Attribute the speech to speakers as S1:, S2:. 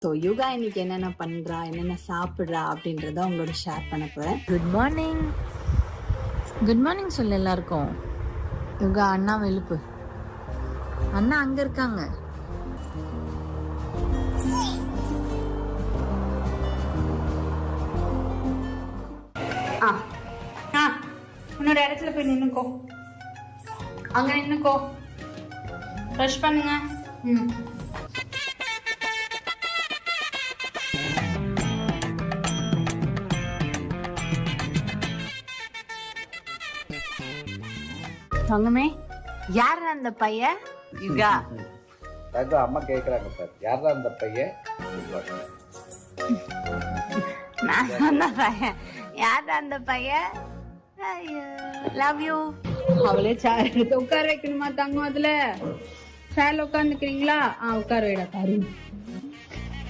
S1: So யுகா இன்னைக்கு என்னென்ன பண்றா, என்னென்ன சாப்பிட்றா அப்படின்றத உங்களோட ஷேர் பண்ண போறேன்.
S2: Good morning. குட் மார்னிங் சொல்லு எல்லாருக்கும். யுகா அண்ணா எழுப்பு. அண்ணா அங்க இருக்காங்க.
S1: உன்னோட இடத்துல போய் நின்னுக்கோ. அங்க நின்னுக்கோ. ப்ரஷ் பண்ணுங்க.
S2: தங்கமே, யார் அந்த பையன்? யுகா
S3: அம்மா கேக்குறாங்க பாரு, யாரா அந்த பையன்?
S2: நான் அந்த பையன். யார் அந்த பையன்? Love you.
S1: அவளே சேர் எடுத்து உட்கார வைக்கணுமா தங்கம்? அதுல சேர்ல உட்காந்துக்கிறீங்களா? உட்கார வைடா.